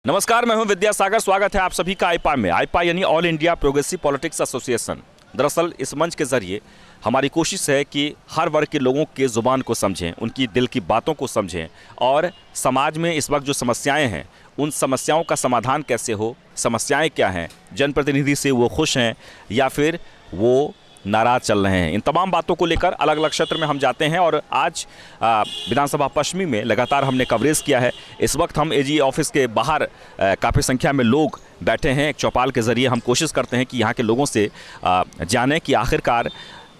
नमस्कार, मैं हूं विद्यासागर। स्वागत है आप सभी का आईपा में। आईपा यानी all India progressive politics association. दरअसल इस मंच के जरिए हमारी कोशिश है कि हर वर्ग के लोगों के ज़ुबान को समझें, उनकी दिल की बातों को समझें और समाज में इस वक्त जो समस्याएं हैं उन समस्याओं का समाधान कैसे हो, समस्याएं क्या हैं, जनप्रतिनिधि से वो खुश हैं या फिर वो नाराज चल रहे हैं, इन तमाम बातों को लेकर अलग अलग क्षेत्र में हम जाते हैं। और आज विधानसभा पश्चिमी में लगातार हमने कवरेज किया है। इस वक्त हम एजी ऑफिस के बाहर काफ़ी संख्या में लोग बैठे हैं। एक चौपाल के ज़रिए हम कोशिश करते हैं कि यहाँ के लोगों से जानें कि आखिरकार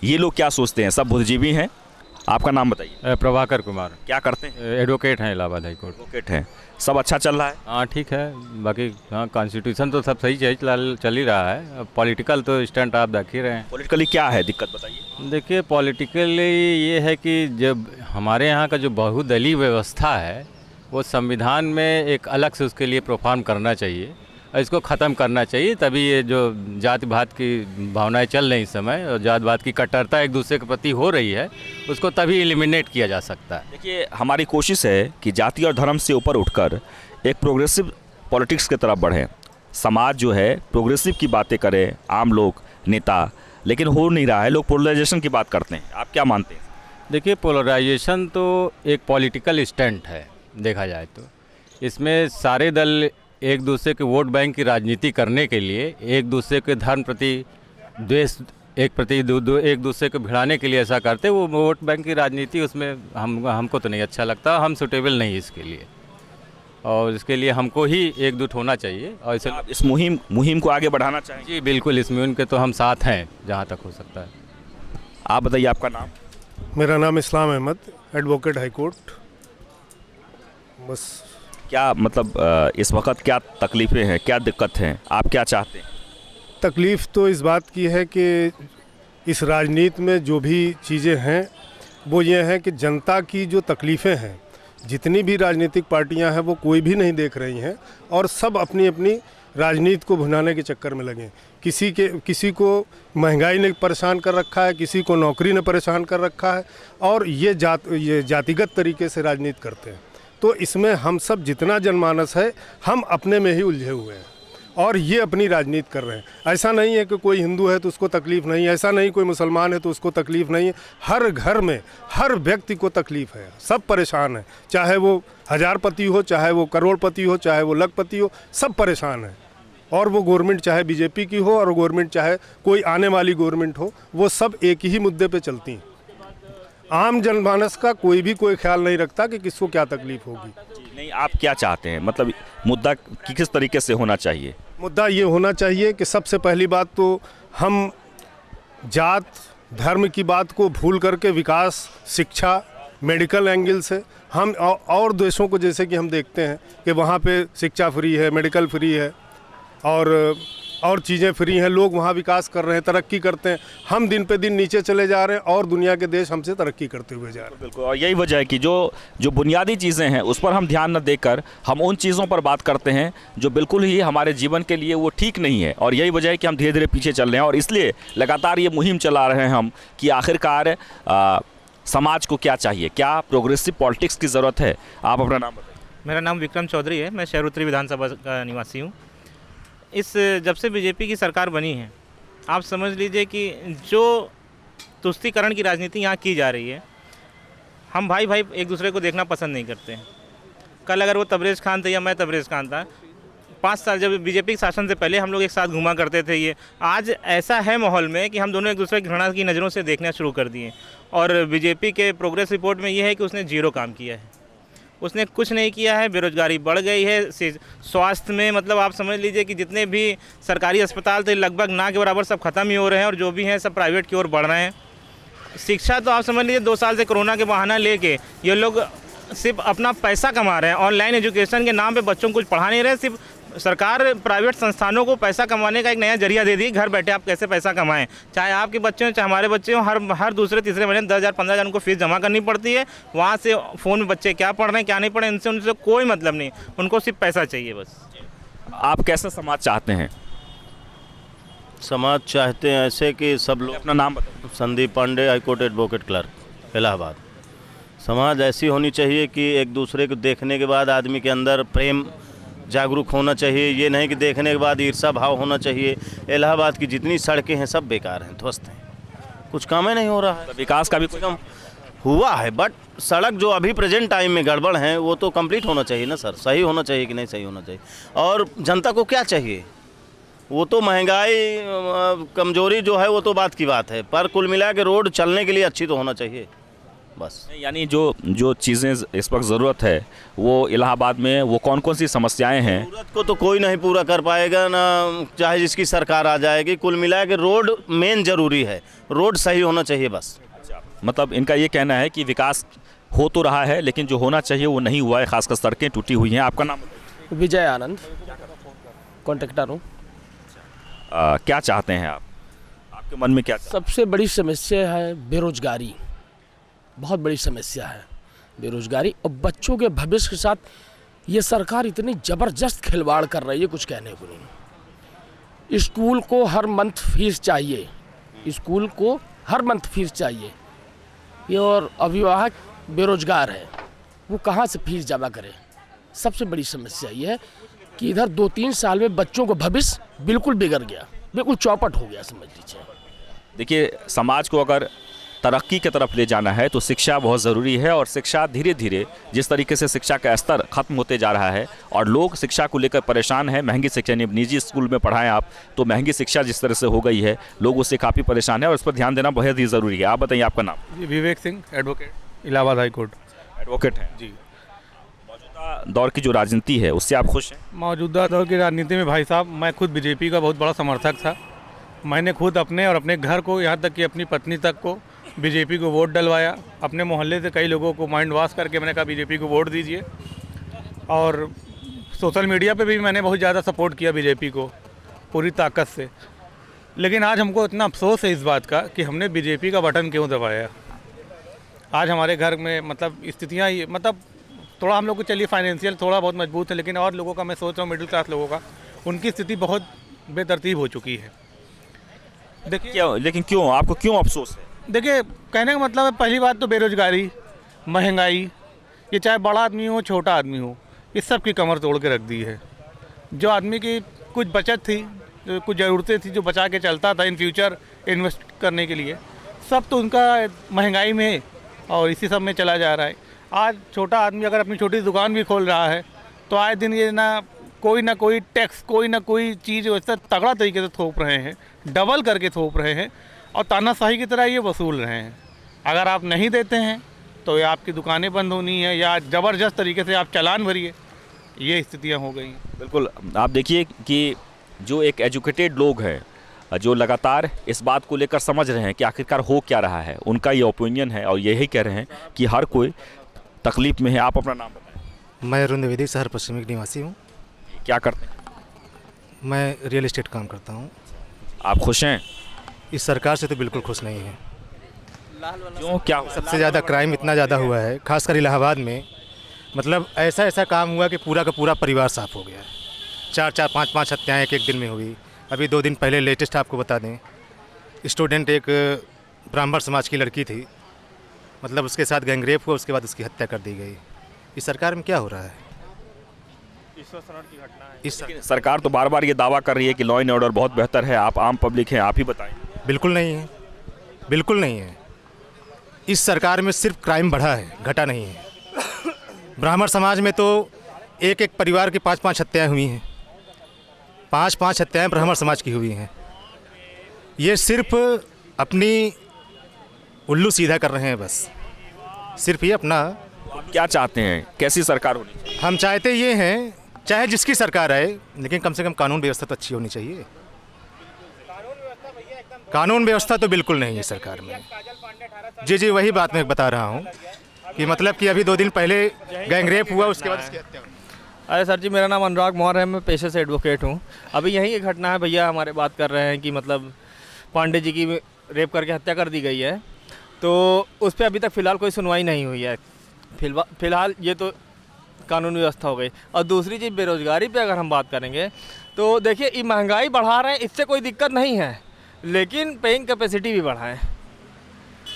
ये लोग क्या सोचते हैं। सब बुद्धिजीवी हैं। आपका नाम बताइए। प्रभाकर कुमार। क्या करते हैं? एडवोकेट हैं, इलाहाबाद हाई कोर्ट। एडवोकेट हैं। सब अच्छा चल रहा है? हाँ ठीक है। बाकी हाँ, कॉन्स्टिट्यूशन तो सब सही चल ही रहा है। पॉलिटिकल तो स्टैंड आप देख ही रहे हैं। पॉलिटिकली क्या है दिक्कत, बताइए। देखिए, पॉलिटिकली ये है कि जब हमारे यहाँ का जो बहुदलीय व्यवस्था है वो संविधान में एक अलग से उसके लिए परफॉर्म करना चाहिए और इसको ख़त्म करना चाहिए। तभी ये जो जाति भात की भावनाएं चल रही इस समय और जाति भात की कट्टरता एक दूसरे के प्रति हो रही है, उसको तभी एलिमिनेट किया जा सकता है। देखिए, हमारी कोशिश है कि जाति और धर्म से ऊपर उठकर एक प्रोग्रेसिव पॉलिटिक्स की तरफ बढ़ें। समाज जो है प्रोग्रेसिव की बातें करे, आम लोग, नेता, लेकिन हो नहीं रहा है। लोग पोलराइजेशन की बात करते हैं। आप क्या मानते हैं? देखिए, पोलराइजेशन तो एक पॉलिटिकल स्टंट है देखा जाए तो। इसमें सारे दल एक दूसरे के वोट बैंक की राजनीति करने के लिए, एक दूसरे के धर्म प्रति द्वेष, एक दूसरे को भिड़ाने के लिए ऐसा करते। वो वोट बैंक की राजनीति, उसमें हमको तो नहीं अच्छा लगता। हम सुटेबल नहीं इसके लिए और इसके लिए हमको ही एकजुट होना चाहिए। और इसे आप इस मुहिम को आगे बढ़ाना चाहेंगे? जी बिल्कुल, इस मुहिम के तो हम साथ हैं जहाँ तक हो सकता है। आप बताइए, आपका नाम? मेरा नाम इस्लाम अहमद, एडवोकेट हाई कोर्ट। बस क्या मतलब इस वक्त क्या तकलीफ़ें हैं, क्या दिक्कत हैं, आप क्या चाहते हैं? तकलीफ़ तो इस बात की है कि इस राजनीति में जो भी चीज़ें हैं वो ये हैं कि जनता की जो तकलीफ़ें हैं, जितनी भी राजनीतिक पार्टियां हैं वो कोई भी नहीं देख रही हैं और सब अपनी अपनी राजनीति को भुनाने के चक्कर में लगे। किसी को महंगाई ने परेशान कर रखा है, किसी को नौकरी ने परेशान कर रखा है और ये जातिगत तरीके से राजनीति करते हैं। तो इसमें हम सब जितना जनमानस है हम अपने में ही उलझे हुए हैं और ये अपनी राजनीति कर रहे हैं। ऐसा नहीं है कि कोई हिंदू है तो उसको तकलीफ़ नहीं है, ऐसा नहीं कोई मुसलमान है तो उसको तकलीफ़ नहीं है। हर घर में हर व्यक्ति को तकलीफ़ है, सब परेशान है। चाहे वो हज़ारपति हो, चाहे वो करोड़पति हो, चाहे वो लखपति हो, सब परेशान है। और वो गवर्नमेंट चाहे बीजेपी की हो और गवर्नमेंट चाहे कोई आने वाली गवर्नमेंट हो, वो सब एक ही मुद्दे पर चलती हैं। आम जनमानस का कोई ख्याल नहीं रखता कि किसको क्या तकलीफ होगी। नहीं, आप क्या चाहते हैं? मतलब मुद्दा किस तरीके से होना चाहिए? मुद्दा ये होना चाहिए कि सबसे पहली बात तो हम जात धर्म की बात को भूल करके विकास, शिक्षा, मेडिकल एंगल से हम और देशों को, जैसे कि हम देखते हैं कि वहाँ पे शिक्षा फ्री है, मेडिकल फ्री है और चीज़ें फ्री हैं, लोग वहाँ विकास कर रहे हैं, तरक्की करते हैं। हम दिन पे दिन नीचे चले जा रहे हैं और दुनिया के देश हमसे तरक्की करते हुए जा रहे हैं। बिल्कुल, और यही वजह है कि जो बुनियादी चीज़ें हैं उस पर हम ध्यान न देकर हम उन चीज़ों पर बात करते हैं जो बिल्कुल ही हमारे जीवन के लिए वो ठीक नहीं है। और यही वजह है कि हम धीरे धीरे पीछे चल रहे हैं और इसलिए लगातार ये मुहिम चला रहे हैं हम कि आखिरकार समाज को क्या चाहिए, क्या प्रोग्रेसिव पॉलिटिक्स की ज़रूरत है। आप अपना नाम बताइए। मेरा नाम विक्रम चौधरी है, मैं शहर उत्तरी विधानसभा का निवासी हूँ। जब से बीजेपी की सरकार बनी है, आप समझ लीजिए कि जो तुष्टीकरण की राजनीति यहाँ की जा रही है, हम भाई एक दूसरे को देखना पसंद नहीं करते हैं। कल अगर वो तबरेज़ खान थे या मैं तबरेज़ खान था, 5 साल जब बीजेपी के शासन से पहले हम लोग एक साथ घुमा करते थे। ये आज ऐसा है माहौल में कि हम दोनों एक दूसरे की घृणा की नज़रों से देखना शुरू कर दिए। और बीजेपी के प्रोग्रेस रिपोर्ट में ये है कि उसने 0 काम किया है, उसने कुछ नहीं किया है। बेरोजगारी बढ़ गई है। स्वास्थ्य में मतलब आप समझ लीजिए कि जितने भी सरकारी अस्पताल थे लगभग ना के बराबर सब खत्म ही हो रहे हैं और जो भी हैं सब प्राइवेट की ओर बढ़ रहे हैं। शिक्षा तो आप समझ लीजिए 2 साल से कोरोना के बहाना लेके ये लोग सिर्फ अपना पैसा कमा रहे हैं। ऑनलाइन एजुकेशन के नाम पे बच्चों को कुछ पढ़ा नहीं रहे। सिर्फ सरकार प्राइवेट संस्थानों को पैसा कमाने का एक नया जरिया दे दी। घर बैठे आप कैसे पैसा कमाएं, चाहे आपके बच्चे हों चाहे हमारे बच्चे हों, हर दूसरे तीसरे महीने 10,000 15,000 उनको फीस जमा करनी पड़ती है। वहाँ से फ़ोन में बच्चे क्या पढ़ रहे हैं क्या नहीं पढ़ रहे हैं उनसे कोई मतलब नहीं, उनको सिर्फ पैसा चाहिए बस। आप कैसा समाज चाहते हैं? समाज चाहते हैं ऐसे कि सब लोग। अपना नाम बताइए। Sandeep Pandey, high court advocate clerk, Allahabad. समाज ऐसी होनी चाहिए कि एक दूसरे को देखने के बाद आदमी के अंदर प्रेम जागरूक होना चाहिए। ये नहीं कि देखने के बाद ईर्षा भाव होना चाहिए। इलाहाबाद की जितनी सड़कें हैं सब बेकार हैं, ध्वस्त हैं, कुछ काम ही नहीं हो रहा है। विकास का भी कोई कम हुआ है, बट सड़क जो अभी प्रेजेंट टाइम में गड़बड़ है वो तो कंप्लीट होना चाहिए ना सर। सही होना चाहिए कि नहीं सही होना चाहिए। और जनता को क्या चाहिए, वो तो महंगाई कमजोरी जो है वो तो बात की बात है, पर कुल मिला के रोड चलने के लिए अच्छी तो होना चाहिए बस। यानी जो जो चीज़ें इस वक्त ज़रूरत है वो इलाहाबाद में वो कौन कौन सी समस्याएं हैं? जरूरत को तो कोई नहीं पूरा कर पाएगा ना, चाहे जिसकी सरकार आ जाएगी। कुल मिला के रोड मेन जरूरी है, रोड सही होना चाहिए बस। मतलब इनका ये कहना है कि विकास हो तो रहा है लेकिन जो होना चाहिए वो नहीं हुआ है, खासकर सड़कें टूटी हुई हैं। आपका नाम? विजय आनंद, कॉन्ट्रैक्टर हूँ। क्या चाहते हैं आप? आपके मन में क्या सबसे बड़ी समस्या है बेरोजगारी, बहुत बड़ी समस्या है बेरोजगारी। और बच्चों के भविष्य के साथ ये सरकार इतनी ज़बरदस्त खिलवाड़ कर रही है, कुछ कहने को नहीं। स्कूल को हर मंथ फीस चाहिए, स्कूल को हर मंथ फीस चाहिए। ये और अभिभावक बेरोजगार है, वो कहाँ से फीस जमा करे? सबसे बड़ी समस्या ये है कि इधर 2-3 साल में बच्चों को भविष्य बिल्कुल बिगड़ गया, बिल्कुल चौपट हो गया समझ लीजिए। देखिए, समाज को अगर तरक्की की तरफ ले जाना है तो शिक्षा बहुत ज़रूरी है, और शिक्षा धीरे धीरे जिस तरीके से शिक्षा का स्तर खत्म होते जा रहा है और लोग शिक्षा को लेकर परेशान हैं, महंगी शिक्षा, यानी निजी स्कूल में पढ़ाएं आप तो महंगी शिक्षा जिस तरह से हो गई है, लोग उससे काफ़ी परेशान हैं और उस पर ध्यान देना बहुत ही ज़रूरी है। आप बताइए, आपका नाम? जी, Vivek Singh, advocate, Allahabad high court. Advocate हैं जी। मौजूदा दौर की जो राजनीति है उससे आप खुश हैं? मौजूदा दौर की राजनीति में भाई साहब, मैं खुद बीजेपी का बहुत बड़ा समर्थक था। मैंने खुद अपने और अपने घर को, यहाँ तक कि अपनी पत्नी तक को बीजेपी को वोट डलवाया। अपने मोहल्ले से कई लोगों को माइंड वॉश करके मैंने कहा बीजेपी को वोट दीजिए। और सोशल मीडिया पे भी मैंने बहुत ज़्यादा सपोर्ट किया बीजेपी को पूरी ताकत से। लेकिन आज हमको इतना अफसोस है इस बात का कि हमने बीजेपी का बटन क्यों दबाया। आज हमारे घर में मतलब स्थितियाँ ये, मतलब थोड़ा हम लोग को चलिए फाइनेंशियल थोड़ा बहुत मजबूत है, लेकिन और लोगों का मैं सोच रहा हूँ मिडिल क्लास लोगों का, उनकी स्थिति बहुत बेतरतीब हो चुकी है। देखिए क्या, लेकिन क्यों, आपको क्यों अफसोस है? देखिए, कहने का मतलब है, पहली बात तो बेरोजगारी, महंगाई, ये चाहे बड़ा आदमी हो छोटा आदमी हो, इस सब की कमर तोड़ के रख दी है। जो आदमी की कुछ बचत थी, जो कुछ ज़रूरतें थी, जो बचा के चलता था इन फ्यूचर इन्वेस्ट करने के लिए, सब तो उनका महंगाई में और इसी सब में चला जा रहा है। आज छोटा आदमी अगर अपनी छोटी दुकान भी खोल रहा है तो आए दिन ये ना कोई टैक्स, कोई ना कोई चीज़ वैसा तगड़ा तरीके से थोप रहे हैं, डबल करके थोप रहे हैं और तानाशाही की तरह ये वसूल रहे हैं। अगर आप नहीं देते हैं तो या आपकी दुकानें बंद होनी है या ज़बरदस्त तरीके से आप चालान भरिए, ये स्थितियाँ हो गई। बिल्कुल, आप देखिए कि जो एक एजुकेटेड लोग हैं, जो लगातार इस बात को लेकर समझ रहे हैं कि आखिरकार हो क्या रहा है, उनका ये ओपिनियन है और यही कह रहे हैं कि हर कोई तकलीफ में है। आप अपना नाम बताएं। मैं अरुण द्विवेदी, शहर पश्चिमी की निवासी हूँ। क्या करते हैं? मैं रियल एस्टेट काम करता हूँ। आप खुश हैं? इस सरकार से तो बिल्कुल खुश नहीं है। क्यों, क्या हुआ? सबसे ज़्यादा क्राइम इतना ज़्यादा हुआ है, खासकर इलाहाबाद में। मतलब ऐसा काम हुआ कि पूरा का पूरा परिवार साफ हो गया है। 4-4, 5-5 हत्याएँ एक दिन में हुई। अभी 2 दिन पहले लेटेस्ट आपको बता दें, स्टूडेंट एक ब्राह्मण समाज की लड़की थी, मतलब उसके साथ गैंगरेप हुआ, उसके बाद उसकी हत्या कर दी गई। इस सरकार में क्या हो रहा है? सरकार तो बार बार ये दावा कर रही है कि लॉ एंड ऑर्डर बहुत बेहतर है। आप आम पब्लिक हैं, आप ही बताएं। बिल्कुल नहीं है, बिल्कुल नहीं है। इस सरकार में सिर्फ क्राइम बढ़ा है, घटा नहीं है। ब्राह्मण समाज में तो एक परिवार की 5-5 हत्याएँ हुई हैं। 5-5 हत्याएँ ब्राह्मण समाज की हुई हैं। ये सिर्फ अपनी उल्लू सीधा कर रहे हैं बस, सिर्फ ये अपना। आप क्या चाहते हैं, कैसी सरकार होनी चाहिए? हम चाहते ये हैं, चाहे जिसकी सरकार आए, लेकिन कम से कम कानून व्यवस्था तो अच्छी होनी चाहिए। कानून व्यवस्था तो बिल्कुल नहीं है सरकार में। जी, वही बात मैं बता रहा हूँ कि मतलब कि अभी 2 दिन पहले गैंगरेप हुआ, उसके बाद उसकी हत्या हुई। अरे सर जी, मेरा नाम अनुराग मौर्य है, मैं पेशे से एडवोकेट हूँ। अभी यही एक घटना है, भैया हमारे बात कर रहे हैं कि मतलब पांडे जी की रेप करके हत्या कर दी गई है, तो उस पर अभी तक फ़िलहाल कोई सुनवाई नहीं हुई है। फ़िलहाल ये तो कानून व्यवस्था हो गई। और दूसरी चीज़ बेरोज़गारी पे अगर हम बात करेंगे तो देखिए, ये महंगाई बढ़ा रहे हैं, इससे कोई दिक्कत नहीं है, लेकिन पेइंग कैपेसिटी भी बढ़ाएं।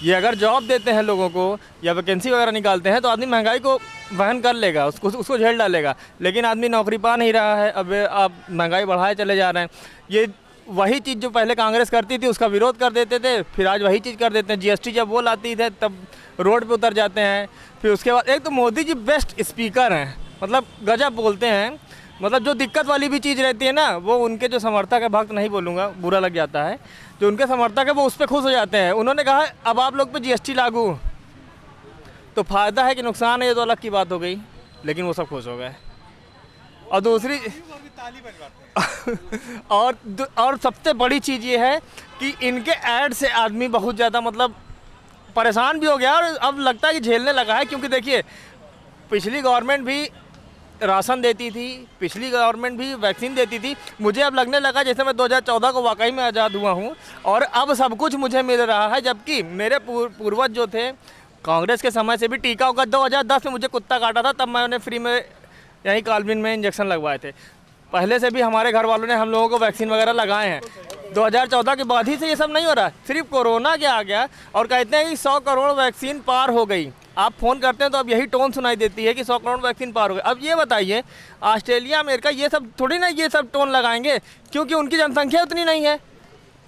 ये अगर जॉब देते हैं लोगों को या वैकेंसी वगैरह निकालते हैं तो आदमी महंगाई को वहन कर लेगा, उसको झेल डालेगा। लेकिन आदमी नौकरी पा नहीं रहा है, अब आप महंगाई बढ़ाए चले जा रहे हैं। ये वही चीज़ जो पहले कांग्रेस करती थी उसका विरोध कर देते थे, फिर आज वही चीज़ कर देते हैं। जीएसटी जब वो लाती थे तब रोड पे उतर जाते हैं। फिर उसके बाद एक तो मोदी जी बेस्ट स्पीकर हैं, मतलब गजब बोलते हैं। मतलब जो दिक्कत वाली भी चीज़ रहती है ना, वो उनके जो समर्थक है, भक्त नहीं बोलूँगा, बुरा लग जाता है, जो उनके समर्थक है वो उस पर खुश हो जाते हैं। उन्होंने कहा है अब आप लोग पे जीएसटी लागू, तो फ़ायदा है कि नुकसान है ये तो अलग की बात हो गई, लेकिन वो सब खुश हो गए। और दूसरी और सबसे बड़ी चीज़ ये है कि इनके ऐड से आदमी बहुत ज़्यादा मतलब परेशान भी हो गया और अब लगता है कि झेलने लगा है। क्योंकि देखिए पिछली गवर्नमेंट भी राशन देती थी, पिछली गवर्नमेंट भी वैक्सीन देती थी। मुझे अब लगने लगा जैसे मैं 2014 को वाकई में आज़ाद हुआ हूँ और अब सब कुछ मुझे मिल रहा है। जबकि मेरे पूर्वज जो थे कांग्रेस के समय से भी टीका होगा, 2010 में मुझे कुत्ता काटा था तब मैंने फ्री में यहीं कालबिन में इंजेक्शन लगवाए थे। पहले से भी हमारे घर वालों ने हम लोगों को वैक्सीन वगैरह लगाए हैं। 2014 के बाद ही से ये सब नहीं हो रहा, सिर्फ कोरोना के आ गया और कहते हैं कि 100 करोड़ वैक्सीन पार हो गई। आप फ़ोन करते हैं तो अब यही टोन सुनाई देती है कि 100 करोड़ वैक्सीन पार हो गई। अब ये बताइए ऑस्ट्रेलिया, अमेरिका ये सब थोड़ी ना ये सब टोन लगाएंगे, क्योंकि उनकी जनसंख्या उतनी नहीं है।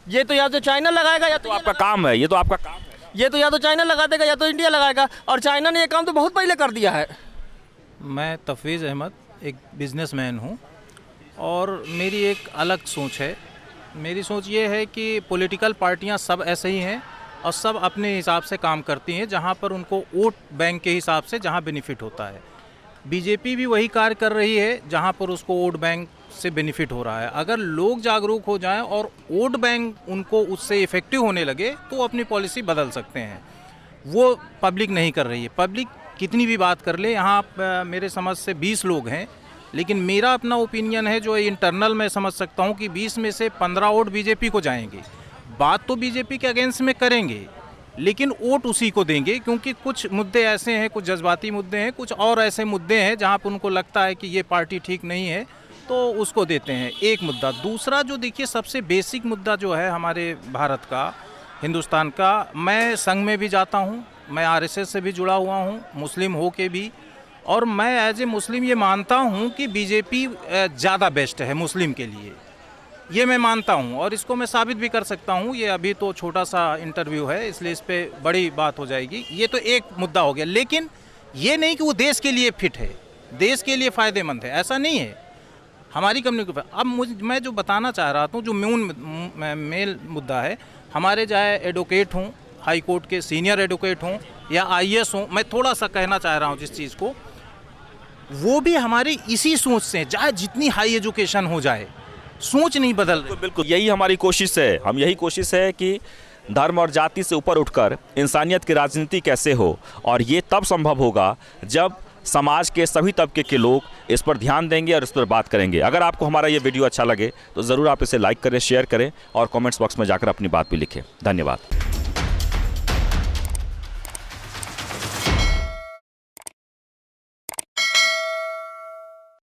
ये तो या तो चाइना लगाएगा या तो आपका काम है, ये तो आपका काम है। ये तो या तो चाइना लगा देगा या तो इंडिया लगाएगा, और चाइना ने ये काम तो बहुत पहले कर दिया है। मैं तफवीज़ अहमद एक बिज़नेसमैन हूँ और मेरी एक अलग सोच है। मेरी सोच ये है कि पॉलिटिकल पार्टियाँ सब ऐसे ही हैं और सब अपने हिसाब से काम करती हैं, जहाँ पर उनको वोट बैंक के हिसाब से जहाँ बेनिफिट होता है। बीजेपी भी वही कार्य कर रही है जहाँ पर उसको वोट बैंक से बेनिफिट हो रहा है। अगर लोग जागरूक हो जाएं और वोट बैंक उनको उससे इफ़ेक्टिव होने लगे तो वो अपनी पॉलिसी बदल सकते हैं। वो पब्लिक नहीं कर रही है। पब्लिक कितनी भी बात कर ले, यहाँ मेरे समझ से 20 लोग हैं, लेकिन मेरा अपना ओपिनियन है जो इंटरनल मैं समझ सकता हूँ कि 20 में से 15 वोट बीजेपी को जाएंगे। बात तो बीजेपी के अगेंस्ट में करेंगे लेकिन वोट उसी को देंगे, क्योंकि कुछ मुद्दे ऐसे हैं, कुछ जज्बाती मुद्दे हैं, कुछ और ऐसे मुद्दे हैं जहाँ पर उनको लगता है कि ये पार्टी ठीक नहीं है तो उसको देते हैं। एक मुद्दा। दूसरा जो देखिए सबसे बेसिक मुद्दा जो है हमारे भारत का, हिंदुस्तान का, मैं संघ में भी जाता हूँ, मैं आरएसएस से भी जुड़ा हुआ हूँ, मुस्लिम हो के भी, और मैं एज ए मुस्लिम ये मानता हूँ कि बीजेपी ज़्यादा बेस्ट है मुस्लिम के लिए। ये मैं मानता हूँ और इसको मैं साबित भी कर सकता हूँ। ये अभी तो छोटा सा इंटरव्यू है इसलिए इस पर बड़ी बात हो जाएगी। ये तो एक मुद्दा हो गया, लेकिन ये नहीं कि वो देश के लिए फिट है, देश के लिए फ़ायदेमंद है, ऐसा नहीं है हमारी कम्युनिटी। अब मैं जो बताना चाह रहा था, जो मेन मुद्दा है, हमारे चाहे एडवोकेट हूँ, हाई कोर्ट के सीनियर एडवोकेट हूँ या आईएएस हूँ, मैं थोड़ा सा कहना चाह रहा हूँ जिस चीज़ को, वो भी हमारी इसी सोच से, चाहे जितनी हाई एजुकेशन हो जाए, सोच नहीं बदल रही। बिल्कुल यही हमारी कोशिश है। यही कोशिश है कि धर्म और जाति से ऊपर उठकर इंसानियत की राजनीति कैसे हो, और ये तब संभव होगा जब समाज के सभी तबके के लोग इस पर ध्यान देंगे और इस पर बात करेंगे। अगर आपको हमारा ये वीडियो अच्छा लगे तो ज़रूर आप इसे लाइक करें, शेयर करें और कमेंट्स बॉक्स में जाकर अपनी बात भी लिखें। धन्यवाद।